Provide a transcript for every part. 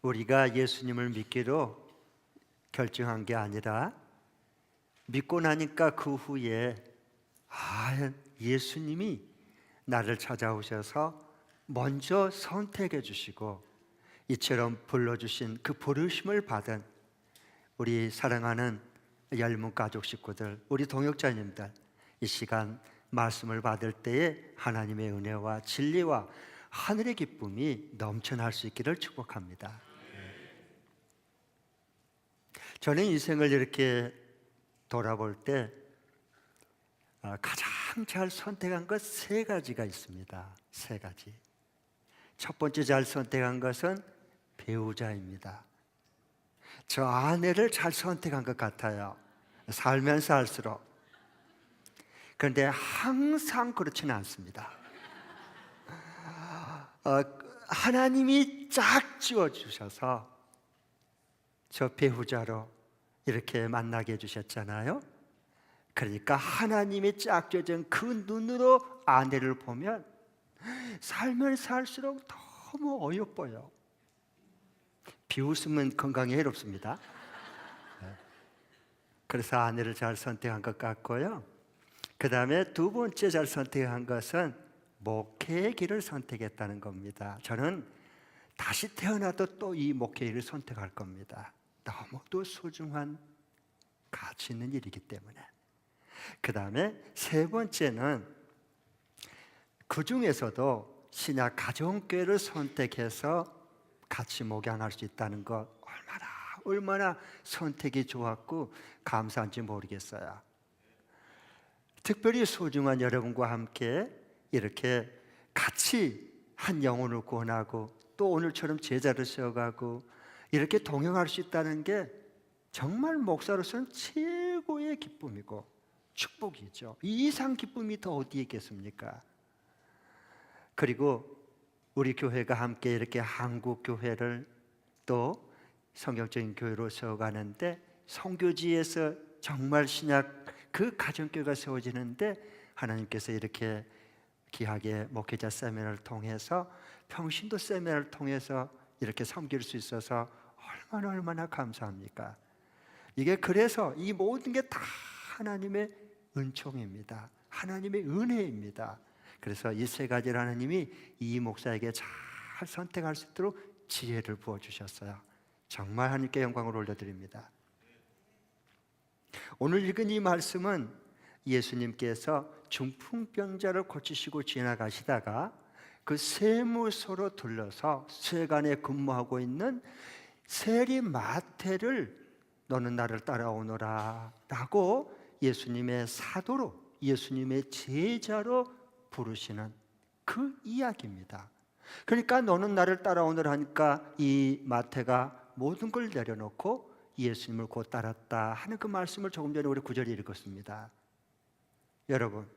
우리가 예수님을 믿기로 결정한 게 아니라 믿고 나니까 그 후에 예수님이 나를 찾아오셔서 먼저 선택해 주시고 이처럼 불러주신 그 부르심을 받은 우리 사랑하는 열문 가족 식구들, 우리 동역자님들, 이 시간 말씀을 받을 때에 하나님의 은혜와 진리와 하늘의 기쁨이 넘쳐날 수 있기를 축복합니다. 저는 인생을 이렇게 돌아볼 때 가장 잘 선택한 것 세 가지가 있습니다. 세 가지. 첫 번째 잘 선택한 것은 배우자입니다. 저 아내를 잘 선택한 것 같아요. 살면서 할수록. 그런데 항상 그렇지는 않습니다. 하나님이 짝 지어주셔서 저 배우자로 이렇게 만나게 해주셨잖아요. 그러니까 하나님이 짝 지어준 그 눈으로 아내를 보면 살면서 할수록 너무 어여뻐요. 비웃으면 건강에 해롭습니다. 그래서 아내를 잘 선택한 것 같고요. 그 다음에 두 번째 잘 선택한 것은 목회의 길을 선택했다는 겁니다. 저는 다시 태어나도 또 이 목회의 길을 선택할 겁니다. 너무도 소중한 가치 있는 일이기 때문에. 그 다음에 세 번째는 그 중에서도 신약 가정교회를 선택해서 같이 목양할 수 있다는 것, 얼마나 선택이 좋았고 감사한지 모르겠어요. 특별히 소중한 여러분과 함께 이렇게 같이 한 영혼을 구원하고 또 오늘처럼 제자를 세워가고 이렇게 동행할 수 있다는 게 정말 목사로서는 최고의 기쁨이고 축복이죠. 이 이상 기쁨이 더 어디에 있겠습니까? 그리고 우리 교회가 함께 이렇게 한국 교회를 또 성경적인 교회로 세워가는데 선교지에서 정말 신약 그 가정교회가 세워지는데 하나님께서 이렇게 귀하게 목회자 세미나를 통해서 평신도 세미나를 통해서 이렇게 섬길 수 있어서 얼마나 감사합니까? 이게 그래서 이 모든 게 다 하나님의 은총입니다. 하나님의 은혜입니다. 그래서 이 세 가지를 하나님이 이 목사에게 잘 선택할 수 있도록 지혜를 부어주셨어요. 정말 하나님께 영광을 올려드립니다. 오늘 읽은 이 말씀은 예수님께서 중풍병자를 고치시고 지나가시다가 그 세무소로 들러서 세간에 근무하고 있는 세리 마태를 너는 나를 따라오너라 라고 예수님의 사도로, 예수님의 제자로 부르시는 그 이야기입니다. 그러니까 너는 나를 따라오너라 하니까 이 마태가 모든 걸 내려놓고 예수님을 곧 따랐다 하는 그 말씀을 조금 전에 우리 구절에 읽었습니다. 여러분,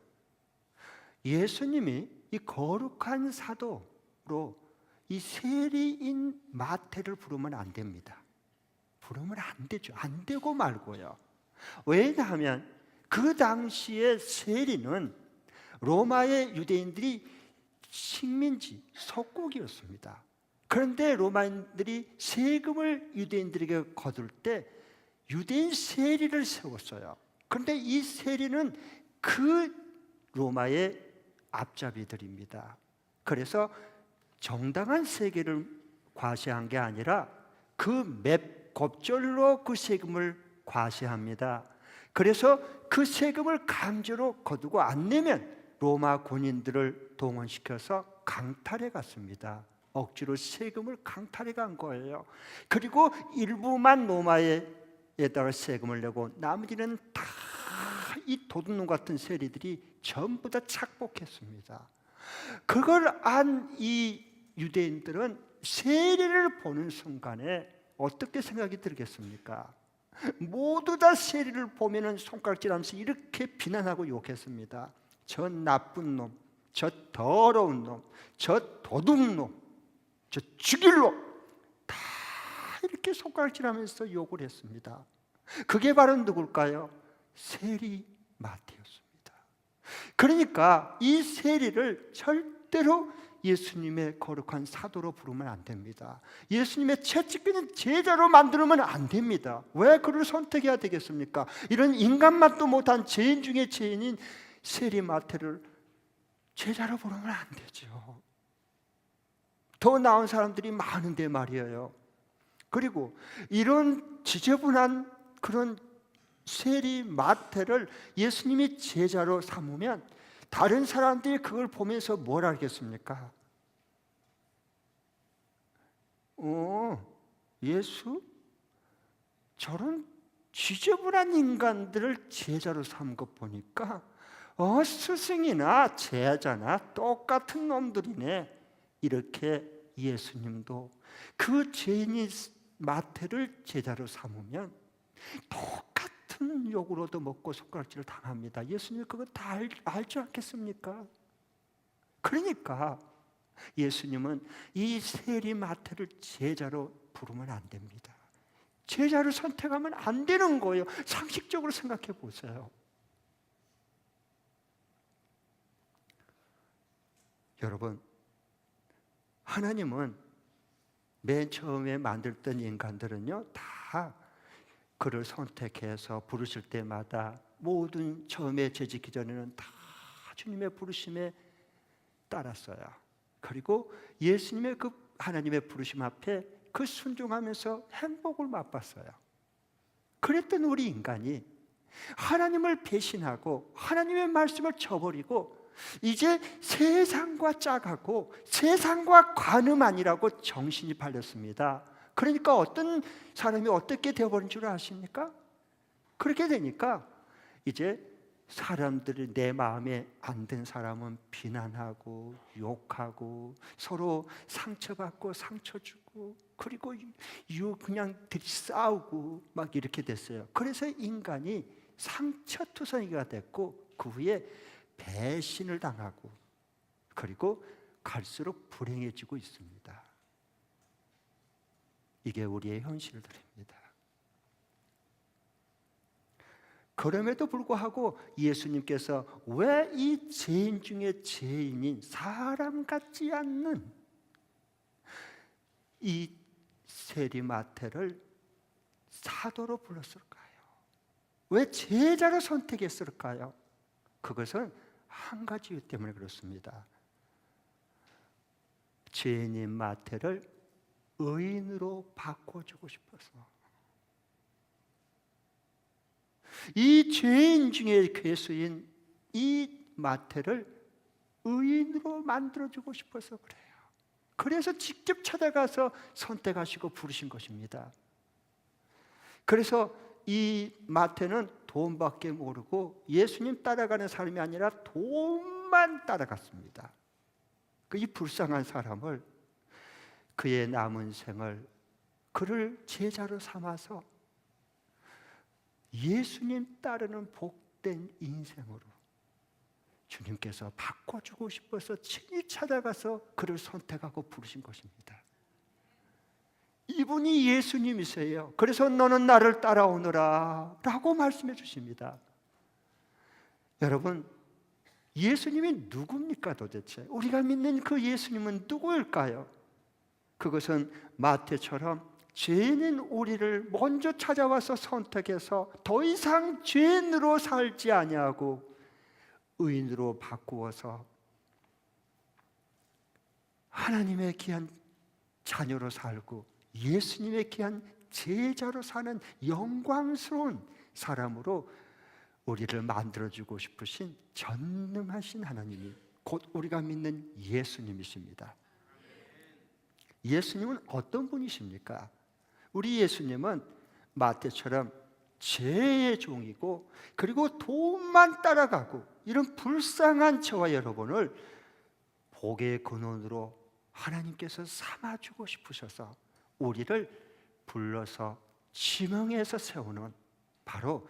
예수님이 이 거룩한 사도로 이 세리인 마태를 부르면 안 됩니다. 부르면 안 되죠. 안 되고 말고요. 왜냐하면 그 당시에 세리는 로마의 유대인들이 식민지, 속국이었습니다. 그런데 로마인들이 세금을 유대인들에게 거둘 때 유대인 세리를 세웠어요. 그런데 이 세리는 그 로마의 앞잡이들입니다. 그래서 정당한 세계를 과세한 게 아니라 그 맵곱절로 그 세금을 과세합니다. 그래서 그 세금을 강제로 거두고 안 내면 로마 군인들을 동원시켜서 강탈해 갔습니다. 억지로 세금을 강탈해 간 거예요. 그리고 일부만 로마에다가 세금을 내고 나머지는 다 이 도둑놈 같은 세리들이 전부 다 착복했습니다. 그걸 안 이 유대인들은 세리를 보는 순간에 어떻게 생각이 들겠습니까? 모두 다 세리를 보면은 손가락질하면서 이렇게 비난하고 욕했습니다. 저 나쁜 놈, 저 더러운 놈, 저 도둑놈, 저 죽일 놈, 다 이렇게 손가락질하면서 욕을 했습니다. 그게 바로 누굴까요? 세리 마태였습니다. 그러니까 이 세리를 절대로 예수님의 거룩한 사도로 부르면 안 됩니다. 예수님의 채찍기는 제자로 만들면 안 됩니다. 왜 그를 선택해야 되겠습니까? 이런 인간맛도 못한 죄인 중에 죄인인 세리마태를 제자로 부르면 안 되죠. 더 나은 사람들이 많은데 말이에요. 그리고 이런 지저분한 그런 세리마태를 예수님이 제자로 삼으면 다른 사람들이 그걸 보면서 뭘 알겠습니까? 예수? 저런 지저분한 인간들을 제자로 삼은 것 보니까 스승이나 제자나 똑같은 놈들이네. 이렇게 예수님도 그 죄인인 마태를 제자로 삼으면 똑같은 욕으로도 먹고 손가락질을 당합니다. 예수님 그거 다 알지 않겠습니까? 그러니까 예수님은 이 세리 마태를 제자로 부르면 안 됩니다. 제자를 선택하면 안 되는 거예요. 상식적으로 생각해 보세요. 여러분, 하나님은 맨 처음에 만들던 인간들은요, 다 그를 선택해서 부르실 때마다 모든 처음에 재짓기 전에는 다 주님의 부르심에 따랐어요. 그리고 예수님의 그 하나님의 부르심 앞에 그 순종하면서 행복을 맛봤어요. 그랬던 우리 인간이 하나님을 배신하고 하나님의 말씀을 저버리고 이제 세상과 짝하고 세상과 관음하니라고 정신이 팔렸습니다. 그러니까 어떤 사람이 어떻게 되어버린 줄 아십니까? 그렇게 되니까 이제 사람들이 내 마음에 안 든 사람은 비난하고 욕하고 서로 상처받고 상처 주고 그리고 그냥 싸우고 막 이렇게 됐어요. 그래서 인간이 상처투성이가 됐고 그 후에 배신을 당하고 그리고 갈수록 불행해지고 있습니다. 이게 우리의 현실들입니다. 그럼에도 불구하고 예수님께서 왜 이 죄인 중에 죄인인 사람 같지 않는 이 세리마태를 사도로 불렀을까요? 왜 제자로 선택했을까요? 그것은 한 가지 이유 때문에 그렇습니다. 죄인인 마태를 의인으로 바꿔주고 싶어서. 이 죄인 중에 괴수인 이 마태를 의인으로 만들어주고 싶어서 그래요. 그래서 직접 찾아가서 선택하시고 부르신 것입니다. 그래서 이 마태는 돈밖에 모르고 예수님 따라가는 사람이 아니라 돈만 따라갔습니다. 이 불쌍한 사람을 그의 남은 생을 그를 제자로 삼아서 예수님 따르는 복된 인생으로 주님께서 바꿔주고 싶어서 친히 찾아가서 그를 선택하고 부르신 것입니다. 이분이 예수님이세요. 그래서 너는 나를 따라오너라 라고 말씀해 주십니다. 여러분, 예수님이 누굽니까 도대체? 우리가 믿는 그 예수님은 누구일까요? 그것은 마태처럼 죄인인 우리를 먼저 찾아와서 선택해서 더 이상 죄인으로 살지 아니하고 의인으로 바꾸어서 하나님의 귀한 자녀로 살고 예수님의 귀한 제자로 사는 영광스러운 사람으로 우리를 만들어주고 싶으신 전능하신 하나님이 곧 우리가 믿는 예수님이십니다. 예수님은 어떤 분이십니까? 우리 예수님은 마태처럼 죄의 종이고 그리고 돈만 따라가고 이런 불쌍한 저와 여러분을 복의 근원으로 하나님께서 삼아주고 싶으셔서 우리를 불러서 지명해서 세우는 바로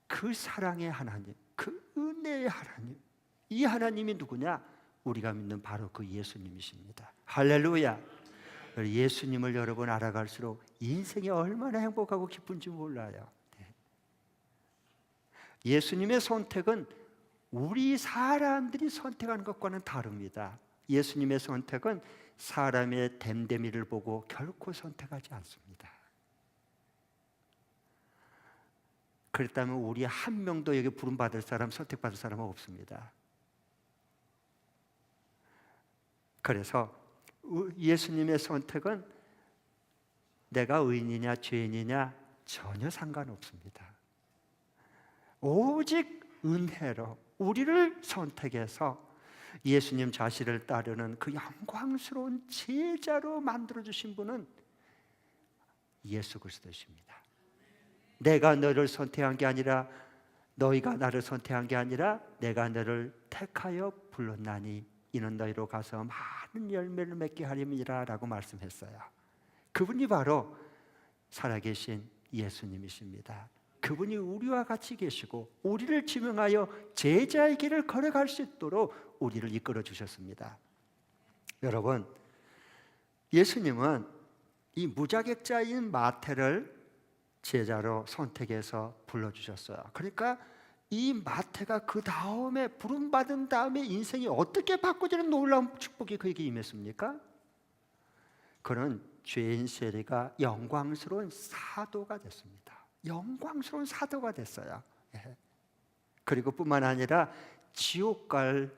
그 사랑의 하나님, 그 은혜의 하나님. 이 하나님이 누구냐? 우리가 믿는 바로 그 예수님이십니다. 할렐루야. 예수님을 여러분 알아갈수록 인생이 얼마나 행복하고 기쁜지 몰라요. 예수님의 선택은 우리 사람들이 선택하는 것과는 다릅니다. 예수님의 선택은 사람의 됨됨이를 보고 결코 선택하지 않습니다. 그렇다면 우리 한 명도 여기 부름받을 사람, 선택받을 사람은 없습니다. 그래서 예수님의 선택은 내가 의인이냐 죄인이냐 전혀 상관없습니다. 오직 은혜로 우리를 선택해서 예수님 자신을 따르는 그 영광스러운 제자로 만들어주신 분은 예수 그리스도십니다. 내가 너를 선택한 게 아니라, 너희가 나를 선택한 게 아니라 내가 너를 택하여 불렀나니 이는 너희로 가서 많은 열매를 맺게 하림이라 라고 말씀했어요. 그분이 바로 살아계신 예수님이십니다. 그분이 우리와 같이 계시고 우리를 지명하여 제자의 길을 걸어갈 수 있도록 우리를 이끌어 주셨습니다. 여러분, 예수님은 이 무자격자인 마태를 제자로 선택해서 불러주셨어요. 그러니까 이 마태가 그 다음에 부름받은 다음에 인생이 어떻게 바꿔지는 놀라운 축복이 그에게 임했습니까? 그는 죄인 세리가 영광스러운 사도가 됐습니다. 영광스러운 사도가 됐어요. 그리고 뿐만 아니라 지옥 갈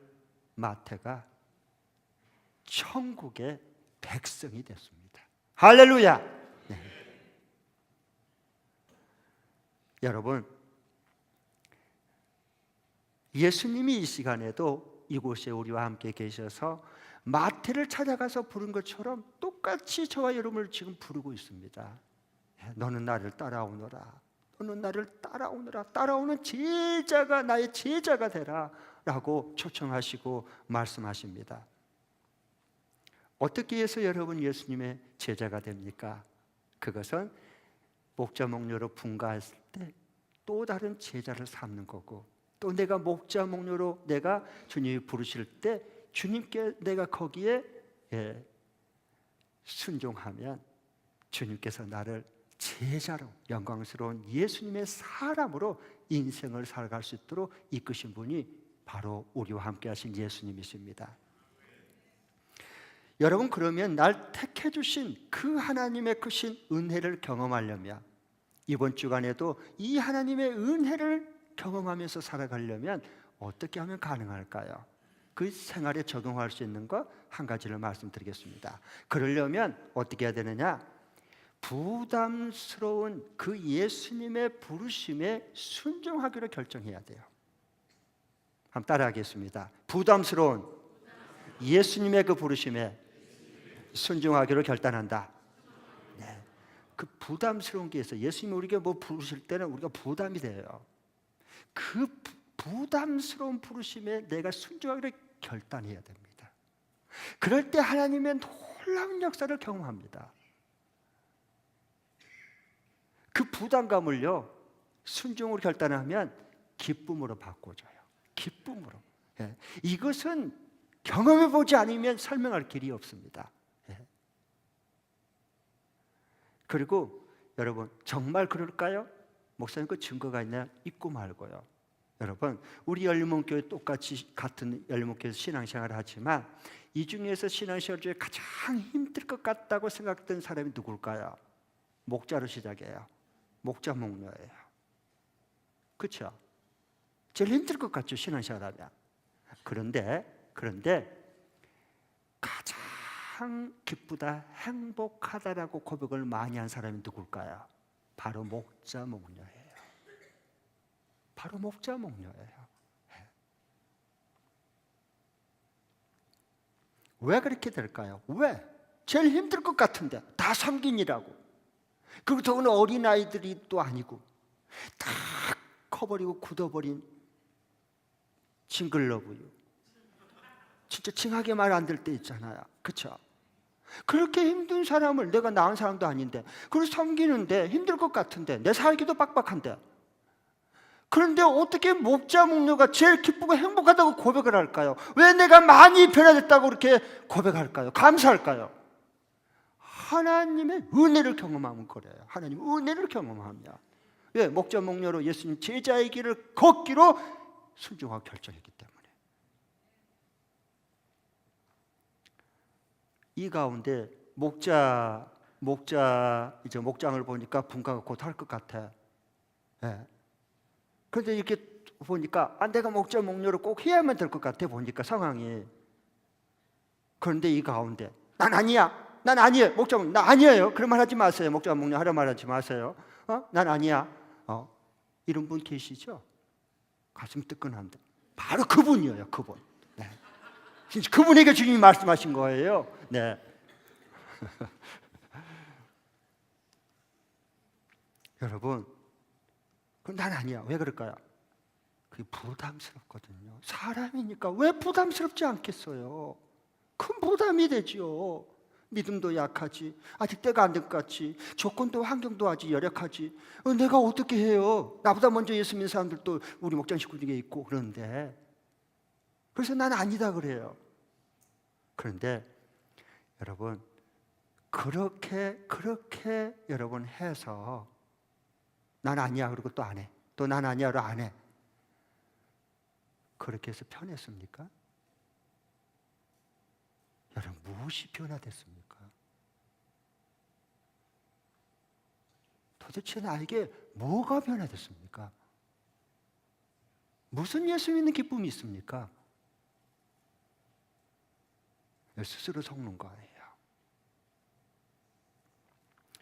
마태가 천국의 백성이 됐습니다. 할렐루야! 네. 여러분, 예수님이 이 시간에도 이곳에 우리와 함께 계셔서 마태를 찾아가서 부른 것처럼 똑같이 저와 여러분을 지금 부르고 있습니다. 너는 나를 따라오너라. 너는 나를 따라오너라. 따라오는 제자가 나의 제자가 되라 라고 초청하시고 말씀하십니다. 어떻게 해서 여러분 예수님의 제자가 됩니까? 그것은 목자 목료로 분가했을 때 또 다른 제자를 삼는 거고, 또 내가 목자 목료로 내가 주님이 부르실 때 주님께 내가 거기에 순종하면 주님께서 나를 제자로, 영광스러운 예수님의 사람으로 인생을 살아갈 수 있도록 이끄신 분이 바로 우리와 함께 하신 예수님이십니다. 여러분, 그러면 날 택해 주신 그 하나님의 크신 은혜를 경험하려면, 이번 주간에도 이 하나님의 은혜를 경험하면서 살아가려면 어떻게 하면 가능할까요? 그 생활에 적용할 수 있는 것 한 가지를 말씀드리겠습니다. 그러려면 어떻게 해야 되느냐? 부담스러운 그 예수님의 부르심에 순종하기로 결정해야 돼요. 한번 따라하겠습니다. 부담스러운 예수님의 그 부르심에 순종하기로 결단한다. 네. 그 부담스러운 게 있어요. 예수님이 우리가 뭐 부르실 때는 우리가 부담이 돼요. 그 부담스러운 부르심에 내가 순종하기로 결단해야 됩니다. 그럴 때 하나님의 놀라운 역사를 경험합니다. 그 부담감을요, 순종으로 결단하면 기쁨으로 바꿔줘요. 기쁨으로. 이것은 경험해보지 않으면 설명할 길이 없습니다. 그리고 여러분, 정말 그럴까요? 목사님, 그 증거가 있나? 있고 말고요. 여러분, 우리 열린문교회 똑같이 같은 열린문교회에서 신앙생활을 하지만 이 중에서 신앙생활 중에 가장 힘들 것 같다고 생각된 사람이 누굴까요? 목자로 시작해요. 목자 목녀예요. 그렇죠? 제일 힘들 것 같죠, 신앙생활하면. 그런데 가장 기쁘다, 행복하다라고 고백을 많이 한 사람이 누굴까요? 바로 목자 목녀예요. 바로 목자 목녀예요. 왜 그렇게 될까요? 왜? 제일 힘들 것 같은데 다 성gin이라고. 그리고 더구나 어린아이들이 또 아니고 다 커버리고 굳어버린 징글러브유. 진짜 칭하게 말 안 될 때 있잖아요. 그렇죠? 그렇게 힘든 사람을, 내가 낳은 사람도 아닌데 그걸 섬기는데 힘들 것 같은데, 내 살기도 빡빡한데, 그런데 어떻게 목자 목녀가 제일 기쁘고 행복하다고 고백을 할까요? 왜 내가 많이 변화됐다고 그렇게 고백할까요? 감사할까요? 하나님의 은혜를 경험하면 그래요. 하나님의 은혜를 경험하면. 왜? 목자 목녀로 예수님 제자의 길을 걷기로 순종하고 결정했기 때문에. 이 가운데 이제 목장을 보니까 분가가 곧 할 것 같아. 예. 그런데 이렇게 보니까 내가 목자 목료를 꼭 해야만 될 것 같아 보니까 상황이. 그런데 이 가운데 난 아니야. 난 아니에요. 목자 목료 나 아니에요. 그런 말 하지 마세요. 목자 목료 하라 말하지 마세요. 난 아니야. 이런 분 계시죠? 가슴 뜨끈한데 바로 그분이에요. 그분. 네. 진짜 그분에게 주님이 말씀하신 거예요. 네. 여러분, 그럼 난 아니야. 왜 그럴까요? 그게 부담스럽거든요. 사람이니까 왜 부담스럽지 않겠어요? 큰 부담이 되죠. 믿음도 약하지, 아직 때가 안 된 것 같지, 조건도 환경도 아직 열악하지. 내가 어떻게 해요? 나보다 먼저 예수 믿는 사람들도 우리 목장 식구 중에 있고 그런데. 그래서 난 아니다 그래요. 그런데 여러분, 그렇게 여러분 해서 난 아니야 그러고 또 안 해. 또 난 아니야 그러고 안 해. 그렇게 해서 편했습니까? 여러분, 무엇이 변화됐습니까? 도대체 나에게 뭐가 변화됐습니까? 무슨 예수 믿는 기쁨이 있습니까? 스스로 속는 거예요.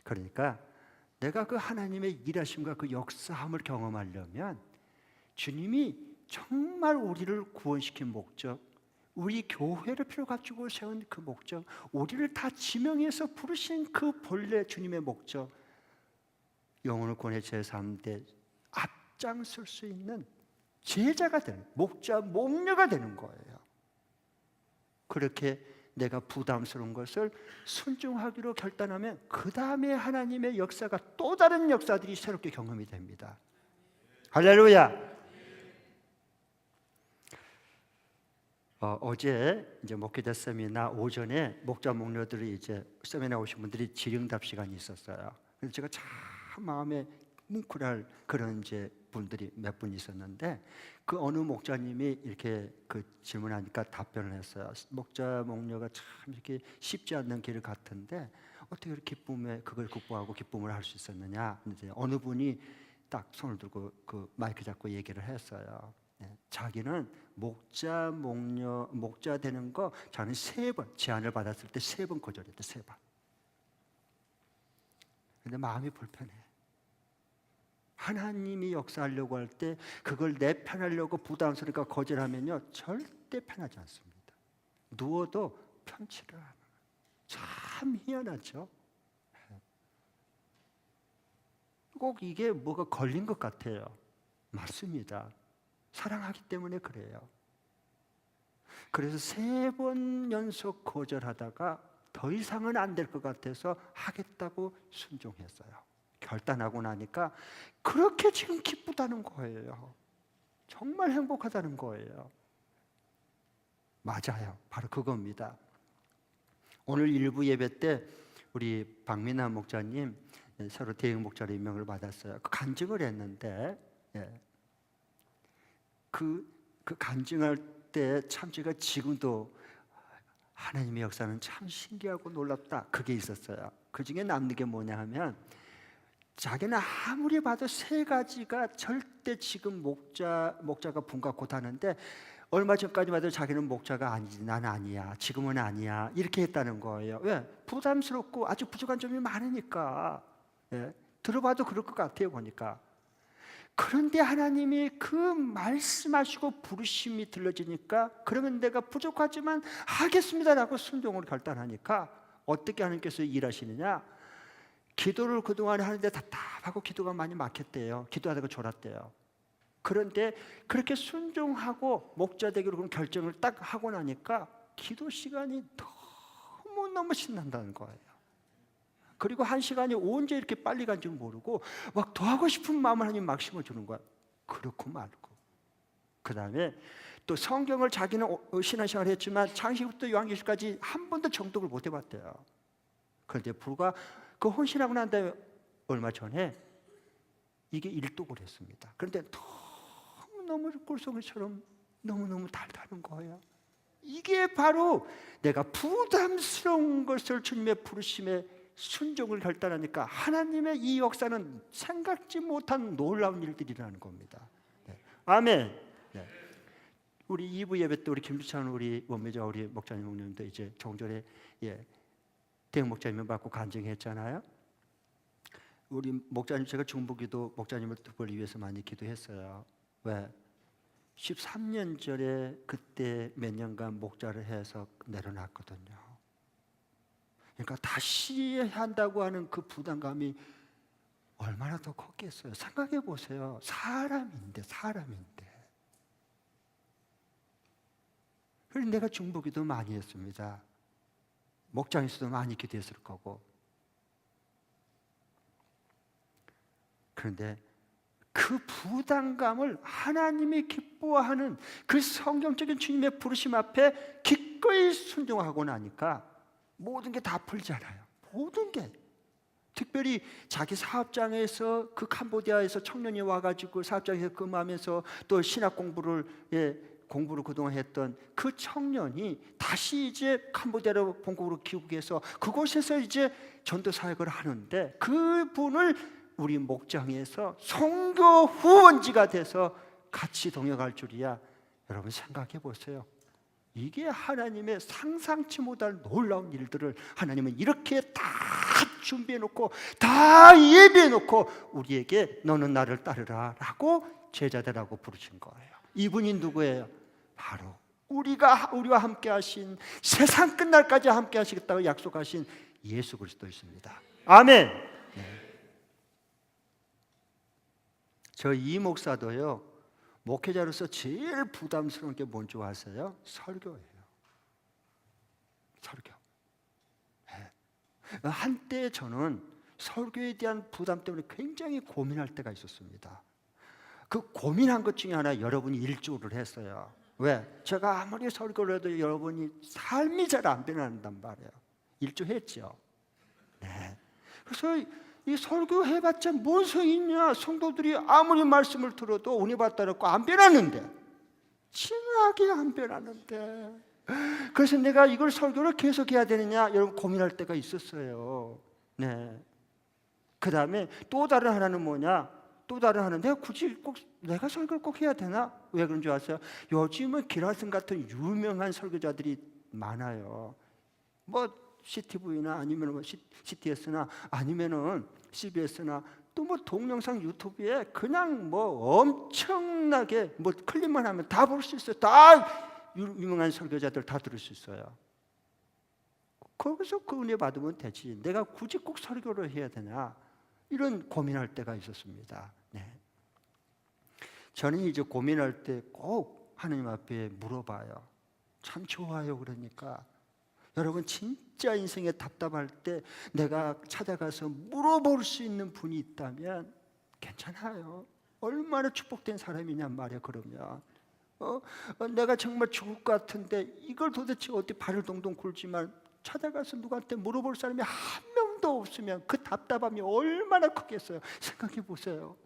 그러니까 내가 그 하나님의 일하심과 그 역사함을 경험하려면 주님이 정말 우리를 구원시킨 목적, 우리 교회를 필요 가지고 세운 그 목적, 우리를 다 지명해서 부르신 그 본래 주님의 목적, 영혼을 구원의 제3대 앞장설 수 있는 제자가 되는, 목자, 목녀가 되는 거예요. 그렇게 내가 부담스러운 것을 순종하기로 결단하면 그 다음에 하나님의 역사가 또 다른 역사들이 새롭게 경험이 됩니다. 할렐루야. 어제 이제 목회자 세미나 오전에 목자 목녀들이 이제 세미나 오신 분들이 질의응답 시간이 있었어요. 그래서 제가 참 마음에 뭉클할 그런 이제 분들이 몇 분 있었는데 그 어느 목자님이 이렇게 그 질문하니까 답변을 했어요. 목자 목녀가 참 이렇게 쉽지 않는 길 같은데 어떻게 그렇게 기쁨에 그걸 극복하고 기쁨을 할 수 있었느냐? 이제 어느 분이 딱 손을 들고 그 마이크 잡고 얘기를 했어요. 자기는 목자 되는 거 자는 3번 제안을 받았을 때 3번 거절했대. 3번. 근데 마음이 불편해. 하나님이 역사하려고 할 때 그걸 내 편하려고 부담스러우니까 거절하면요 절대 편하지 않습니다. 누워도 편치를 않아요. 참 희한하죠. 꼭 이게 뭐가 걸린 것 같아요. 맞습니다. 사랑하기 때문에 그래요. 그래서 3번 연속 거절하다가 더 이상은 안 될 것 같아서 하겠다고 순종했어요. 결단하고 나니까 그렇게 지금 기쁘다는 거예요. 정말 행복하다는 거예요. 맞아요. 바로 그겁니다. 오늘 일부 예배 때 우리 박민아 목자님 서로 대응 목자로 임명을 받았어요. 그 간증을 했는데 그 간증할 때 참 제가 지금도 하나님의 역사는 참 신기하고 놀랍다 그게 있었어요. 그 중에 남는 게 뭐냐 하면 자기는 아무리 봐도 3가지가 절대 지금 목자가 분가 곧하는데 얼마 전까지만 해도 자기는 목자가 아니지, 난 아니야, 지금은 아니야 이렇게 했다는 거예요. 왜? 부담스럽고 아주 부족한 점이 많으니까. 들어봐도 그럴 것 같아요 보니까. 그런데 하나님이 그 말씀하시고 부르심이 들려지니까 그러면 내가 부족하지만 하겠습니다라고 순종을 결단하니까 어떻게 하나님께서 일하시느냐? 기도를 그동안 하는데 답답하고 기도가 많이 막혔대요. 기도하다가 졸았대요. 그런데 그렇게 순종하고 목자 되기로 그런 결정을 딱 하고 나니까 기도 시간이 너무너무 신난다는 거예요. 그리고 1시간이 언제 이렇게 빨리 간지 모르고 막 더 하고 싶은 마음을 하나님 막 심어주는 거야. 그렇고 말고. 그 다음에 또 성경을 자기는 신앙생활을 했지만 창세기부터 요한계시까지 한 번도 정독을 못 해봤대요. 그런데 불과 그 혼신하고 난 다음에 얼마 전에 이게 일독을 했습니다. 그런데 너무너무 꿀송이처럼 너무너무 달다는 거예요. 이게 바로 내가 부담스러운 것을 주님의 부르심에 순종을 결단하니까 하나님의 이 역사는 생각지 못한 놀라운 일들이라는 겁니다. 네. 아멘. 네. 우리 2부 예배 때 우리 김주찬 우리 원매자 우리 목자님 목님도 이제 정절에 대형 목자님을 받고 간증했잖아요. 우리 목자님 제가 중보기도 목자님을 두 번 위해서 많이 기도했어요. 왜? 13년 전에 그때 몇 년간 목자를 해서 내려놨거든요. 그러니까 다시 한다고 하는 그 부담감이 얼마나 더 컸겠어요. 생각해 보세요. 사람인데. 그래서 내가 중보기도 많이 했습니다. 목장에서도 많이 기도했을 거고. 그런데 그 부담감을 하나님이 기뻐하는 그 성경적인 주님의 부르심 앞에 기꺼이 순종하고 나니까 모든 게 다 풀잖아요. 모든 게. 특별히 자기 사업장에서 그 캄보디아에서 청년이 와가지고 사업장에서 근무하면서 또 신학 공부를 그동안 했던 그 청년이 다시 이제 캄보디아로 본국으로 귀국해서 그곳에서 이제 전도 사역을 하는데 그분을 우리 목장에서 선교 후원지가 돼서 같이 동역할 줄이야. 여러분 생각해 보세요. 이게 하나님의 상상치 못할 놀라운 일들을 하나님은 이렇게 다 준비해 놓고 다 예비해 놓고 우리에게 너는 나를 따르라 라고 제자들하고 부르신 거예요. 이분이 누구예요? 바로 우리와 함께 하신 세상 끝날까지 함께 하시겠다고 약속하신 예수 그리스도이십니다. 아멘. 네. 저 이 목사도요, 목회자로서 제일 부담스러운 게 뭔지 아세요? 설교예요. 설교. 네. 한때 저는 설교에 대한 부담 때문에 굉장히 고민할 때가 있었습니다. 그 고민한 것 중에 하나 여러분이 일조를 했어요. 왜? 제가 아무리 설교를 해도 여러분이 삶이 잘 안 변한단 말이에요. 일조했죠. 네. 그래서 이 설교 해봤자 뭔 소용이 있냐? 성도들이 아무리 말씀을 들어도 은혜 받다놓고 안 변하는데, 진하게 안 변하는데. 그래서 내가 이걸 설교를 계속 해야 되느냐? 여러분 고민할 때가 있었어요. 네. 그 다음에 또 다른 하나는 뭐냐? 또 다른 하나는 내가 굳이 꼭 내가 설교를 꼭 해야 되나? 왜 그런 줄 아세요? 요즘은 기라슨 같은 유명한 설교자들이 많아요. 뭐 CTV나 아니면 뭐 CTS나 아니면은 CBS나 또 뭐 동영상 유튜브에 그냥 뭐 엄청나게 뭐 클릭만 하면 다 볼 수 있어요. 다 유명한 설교자들 다 들을 수 있어요. 거기서 그 은혜 받으면 되지. 내가 굳이 꼭 설교를 해야 되나? 이런 고민할 때가 있었습니다. 네. 저는 이제 고민할 때 꼭 하나님 앞에 물어봐요. 참 좋아요. 그러니까 여러분 진짜 인생에 답답할 때 내가 찾아가서 물어볼 수 있는 분이 있다면 괜찮아요. 얼마나 축복된 사람이냔 말이야. 그러면 내가 정말 죽을 것 같은데 이걸 도대체 어떻게 발을 동동 굴지만 찾아가서 누구한테 물어볼 사람이 한 명도 없으면 그 답답함이 얼마나 크겠어요. 생각해 보세요.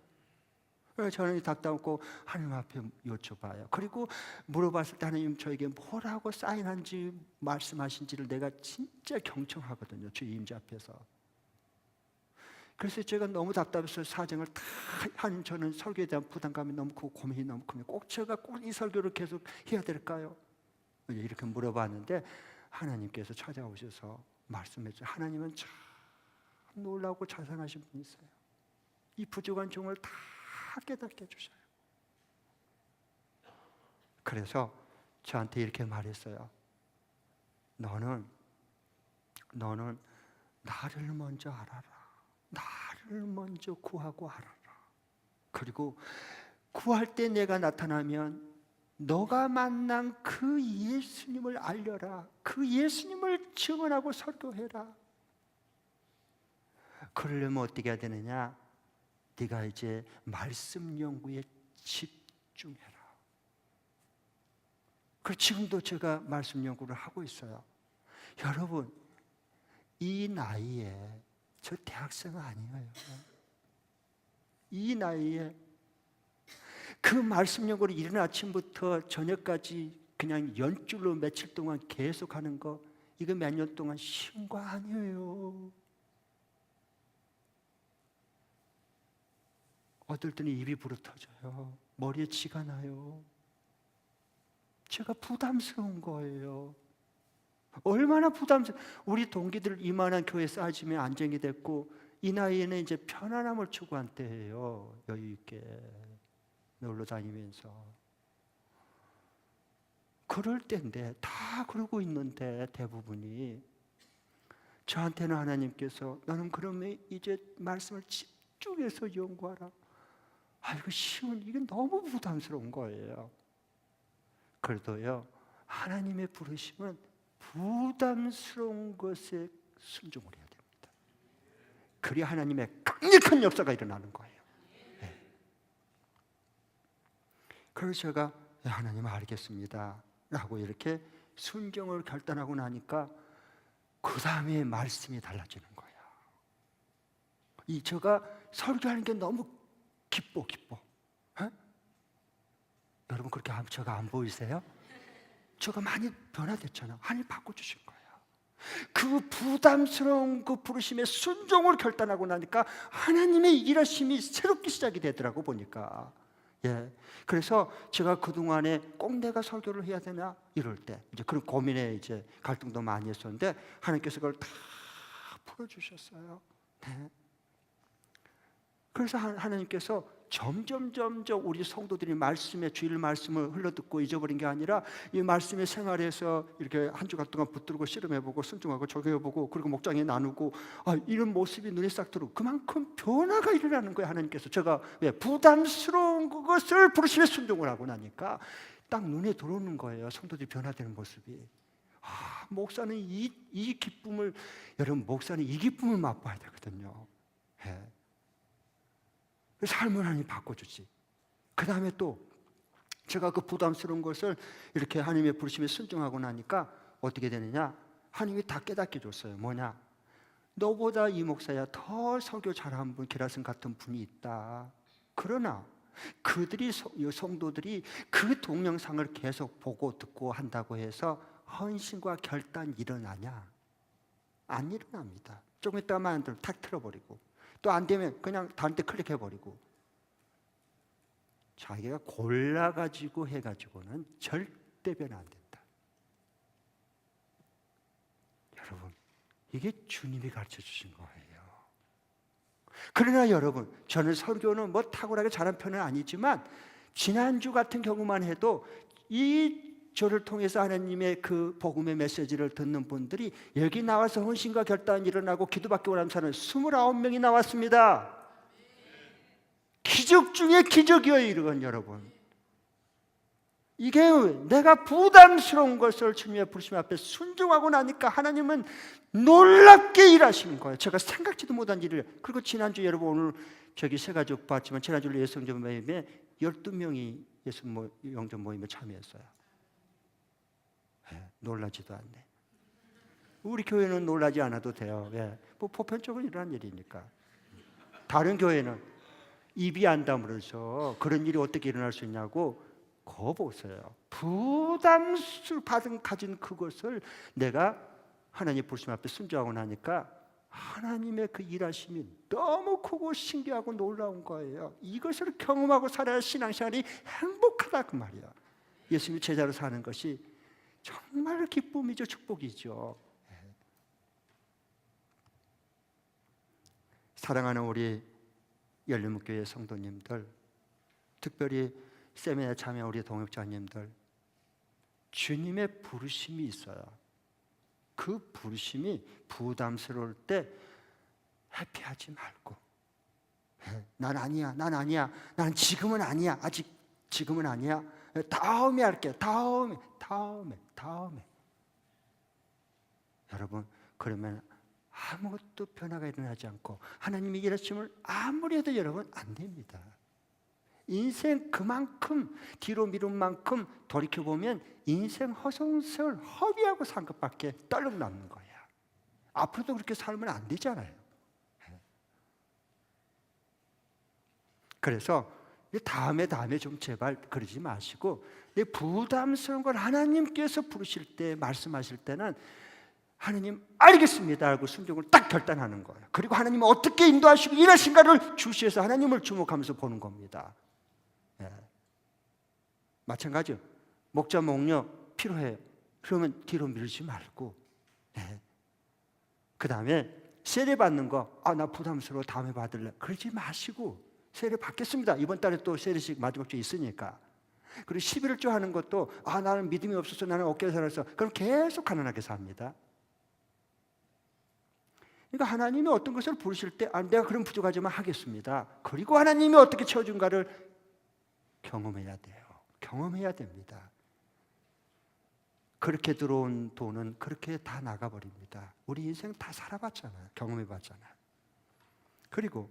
저는 답답하고 하나님 앞에 여쭤봐요. 그리고 물어봤을 때 하나님 저에게 뭐라고 사인한지 말씀하신지를 내가 진짜 경청하거든요. 주 임재 앞에서. 그래서 제가 너무 답답해서 사정을 다 하는 저는 설교에 대한 부담감이 너무 크고 고민이 너무 큽니다. 꼭 제가 꼭 이 설교를 계속 해야 될까요? 이렇게 물어봤는데 하나님께서 찾아오셔서 말씀했죠. 하나님은 참 놀라고 자상하신 분이세요. 이 부족한 종을 다 깨닫게 해주셔요. 그래서 저한테 이렇게 말했어요. 너는 나를 먼저 알아라. 나를 먼저 구하고 알아라. 그리고 구할 때 내가 나타나면 너가 만난 그 예수님을 알려라. 그 예수님을 증언하고 설교해라. 그러려면 어떻게 해야 되느냐? 네가 이제 말씀 연구에 집중해라. 그리고 지금도 제가 말씀 연구를 하고 있어요. 여러분, 이 나이에 저 대학생 아니에요. 이 나이에 그 말씀 연구를 이른 아침부터 저녁까지 그냥 연줄로 며칠 동안 계속 하는 거, 이거 몇 년 동안 쉬운 거 아니에요. 어떨 때는 입이 부르터져요. 머리에 치가 나요. 제가 부담스러운 거예요. 얼마나 우리 동기들 이만한 교회 쌓아지면 안정이 됐고, 이 나이에는 이제 편안함을 추구한 때예요. 여유 있게 놀러 다니면서. 그럴 때인데, 다 그러고 있는데 대부분이. 저한테는 하나님께서 너는 그러면 이제 말씀을 집중해서 연구하라. 이거 이게 너무 부담스러운 거예요. 그래도요, 하나님의 부르심은 부담스러운 것에 순종을 해야 됩니다. 그래야 하나님의 강력한 역사가 일어나는 거예요. 네. 그래서 제가 하나님 알겠습니다 라고 이렇게 순종을 결단하고 나니까 그 다음에 말씀이 달라지는 거예요. 제가 설교하는 게 너무 기뻐. 에? 여러분 그렇게 제가 안 보이세요? 제가 많이 변화됐잖아요. 하나님 바꿔주신 거예요. 그 부담스러운 그 부르심에 순종을 결단하고 나니까 하나님의 일하심이 새롭게 시작이 되더라고 보니까. 예. 그래서 제가 그동안에 꼭 내가 설교를 해야 되나 이럴 때 이제 그런 고민에 이제 갈등도 많이 했었는데 하나님께서 그걸 다 풀어주셨어요. 네. 그래서 하나님께서 점점 우리 성도들이 주일 말씀을 흘러듣고 잊어버린 게 아니라 이 말씀의 생활에서 이렇게 한 주간 동안 붙들고 씨름해보고 순종하고 적용해보고 그리고 목장에 나누고 이런 모습이 눈에 싹 들어오고 그만큼 변화가 일어나는 거예요. 하나님께서 제가 부담스러운 것을 부르심에 순종을 하고 나니까 딱 눈에 들어오는 거예요. 성도들이 변화되는 모습이. 목사는 이 기쁨을, 여러분 목사는 이 기쁨을 맛봐야 되거든요. 예. 삶을 하나님 바꿔주지. 그 다음에 또 제가 그 부담스러운 것을 이렇게 하나님의 부르심에 순종하고 나니까 어떻게 되느냐, 하나님이 다 깨닫게 줬어요. 뭐냐, 너보다 이 목사야 더 설교 잘하는 분, 기라슨 같은 분이 있다. 그러나 그들이 성도들이 그 동영상을 계속 보고 듣고 한다고 해서 헌신과 결단이 일어나냐? 안 일어납니다. 조금 있다만 탁 틀어버리고 또 안 되면 그냥 다른 데 클릭해버리고. 자기가 골라가지고 해가지고는 절대 변화 안 된다. 여러분, 이게 주님이 가르쳐 주신 거예요. 그러나 여러분, 저는 설교는 뭐 탁월하게 잘한 편은 아니지만 지난주 같은 경우만 해도 저를 통해서 하나님의 그 복음의 메시지를 듣는 분들이 여기 나와서 헌신과 결단이 일어나고 기도받고 나는 사람이 29명이 나왔습니다. 기적 중에 기적이에요, 이건 여러분. 이게 내가 부담스러운 것을 주님의 부르심 앞에 순종하고 나니까 하나님은 놀랍게 일하시는 거예요. 제가 생각지도 못한 일을. 그리고 지난주 여러분 오늘 세 가족 봤지만 지난주 예수영전 모임에 12명이 예수영전 모임에 참여했어요. 놀라지도 않네. 우리 교회는 놀라지 않아도 돼요. 뭐 보편적으로 일어난 일이니까. 다른 교회는 입이 안 다물어서 그런 일이 어떻게 일어날 수 있냐고 거 보세요. 부담을 가진 그것을 내가 하나님 부르심 앞에 순종하고 나니까 하나님의 그 일하심이 너무 크고 신기하고 놀라운 거예요. 이것을 경험하고 살아야 신앙생활이 행복하다 그 말이야. 예수님이 제자로 사는 것이 정말 기쁨이죠, 축복이죠. 사랑하는 우리 열린목교회 성도님들, 특별히 세미나에 참여한 우리 동역자님들, 주님의 부르심이 있어요. 그 부르심이 부담스러울 때 회피하지 말고, 난 아니야, 난 지금은 아니야, 아직 지금은 아니야, 다음에 할게, 다음에. 여러분, 그러면 아무것도 변화가 일어나지 않고 하나님의 일하심을 아무리 해도 여러분 안 됩니다. 인생 그만큼 뒤로 미룬 만큼 돌이켜보면 인생 허송세월 허비하고 산 것밖에 떨렁 남는 거야. 앞으로도 그렇게 살면 안 되잖아요. 그래서 다음에 좀 제발 그러지 마시고, 부담스러운 걸 하나님께서 부르실 때, 말씀하실 때는 하나님 알겠습니다 하고 순종을 딱 결단하는 거예요. 그리고 하나님 어떻게 인도하시고 일하신가를 주시해서 하나님을 주목하면서 보는 겁니다. 예. 마찬가지요. 목자 목녀 필요해요. 그러면 뒤로 미루지 말고, 예. 그 다음에 세례 받는 거, 나 부담스러워 다음에 받을래, 그러지 마시고 세례 받겠습니다. 이번 달에 또 세례식 마지막 주에 있으니까. 그리고 11조 하는 것도 나는 믿음이 없어서 나는 어깨에 살아서, 그럼 계속 가난하게 삽니다. 그러니까 하나님이 어떤 것을 부르실 때 내가 그럼 부족하지만 하겠습니다. 그리고 하나님이 어떻게 채워준가를 경험해야 돼요. 경험해야 됩니다. 그렇게 들어온 돈은 그렇게 다 나가버립니다. 우리 인생 다 살아봤잖아요. 경험해봤잖아요. 그리고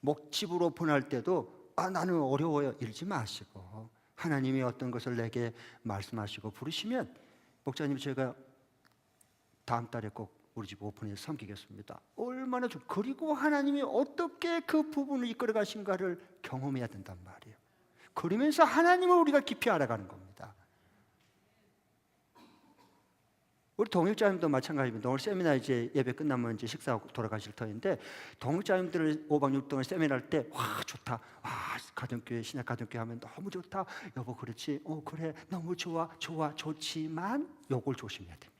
목집으로 보낼 때도 나는 어려워요 이러지 마시고, 하나님이 어떤 것을 내게 말씀하시고 부르시면, 목사님 제가 다음 달에 꼭 우리 집 오픈해서 섬기겠습니다. 얼마나 좋. 그리고 하나님이 어떻게 그 부분을 이끌어 가신가를 경험해야 된단 말이에요. 그러면서 하나님을 우리가 깊이 알아가는 겁니다. 우리 동역자님도 마찬가지입니다. 오늘 세미나 이제 예배 끝나면 이제 식사하고 돌아가실 터인데, 동역자님들 5박 6일 동안 세미나 할 때 좋다. 가정교회, 신약 가정교회 하면 너무 좋다. 여보 그렇지? 그래 너무 좋지만 요걸 조심해야 됩니다.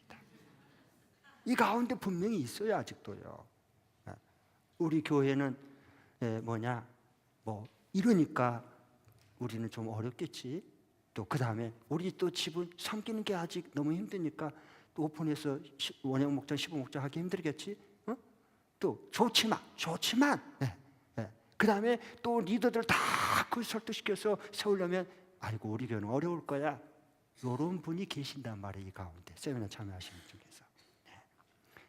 이 가운데 분명히 있어요. 아직도요. 우리 교회는 이러니까 우리는 좀 어렵겠지. 또 그 다음에 우리 또 집은 섬기는 게 아직 너무 힘드니까 또 오픈해서 원형 목장, 15목장 하기 힘들겠지. 또 좋지만 그 다음에 또 리더들 다 그 설득시켜서 세우려면 아이고 우리 교회는 어려울 거야. 이런 분이 계신단 말이에요. 이 가운데 세미나 참여하시는 중에서.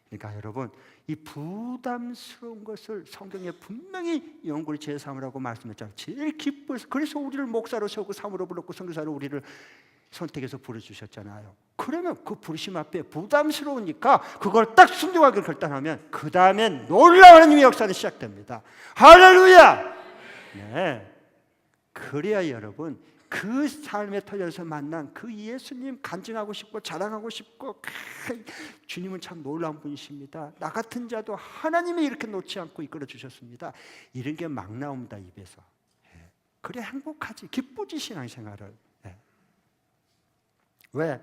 그러니까 여러분, 이 부담스러운 것을 성경에 분명히 영골이 제3이라고 말씀했잖아요. 제일 기뻐서, 그래서 우리를 목사로 세우고 사무로 불렀고 선교사로 우리를 선택해서 부르주셨잖아요. 그러면 그 부르심 앞에 부담스러우니까 그걸 딱 순종하기를 결단하면 그 다음엔 놀라운 하나님의 역사는 시작됩니다. 할렐루야! 네. 그래야 여러분, 그 삶의 터전에서 만난 그 예수님 간증하고 싶고 자랑하고 싶고, 주님은 참 놀라운 분이십니다. 나 같은 자도 하나님이 이렇게 놓지 않고 이끌어 주셨습니다. 이런 게 막 나옵니다, 입에서. 그래 행복하지, 기쁘지 신앙생활을. 왜?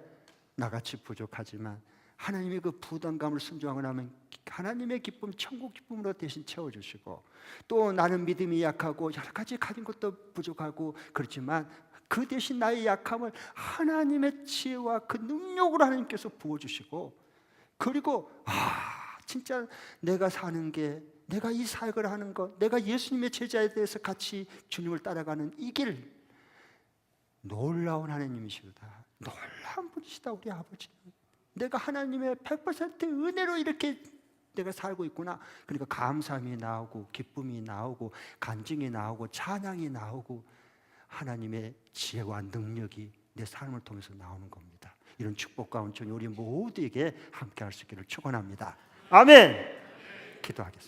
나같이 부족하지만 하나님의 그 부담감을 순종하고 나면 하나님의 기쁨, 천국 기쁨으로 대신 채워주시고, 또 나는 믿음이 약하고 여러 가지 가진 것도 부족하고 그렇지만 그 대신 나의 약함을 하나님의 지혜와 그 능력으로 하나님께서 부어주시고, 그리고 진짜 내가 사는 게, 내가 이 사역을 하는 것, 내가 예수님의 제자에 대해서 같이 주님을 따라가는 이 길, 놀라운 하나님이시다. 놀라운 분이시다. 우리 아버지, 내가 하나님의 100% 은혜로 이렇게 내가 살고 있구나. 그러니까 감사함이 나오고 기쁨이 나오고 간증이 나오고 찬양이 나오고 하나님의 지혜와 능력이 내 삶을 통해서 나오는 겁니다. 이런 축복과 은총이 우리 모두에게 함께할 수 있기를 축원합니다. 아멘. 기도하겠습니다.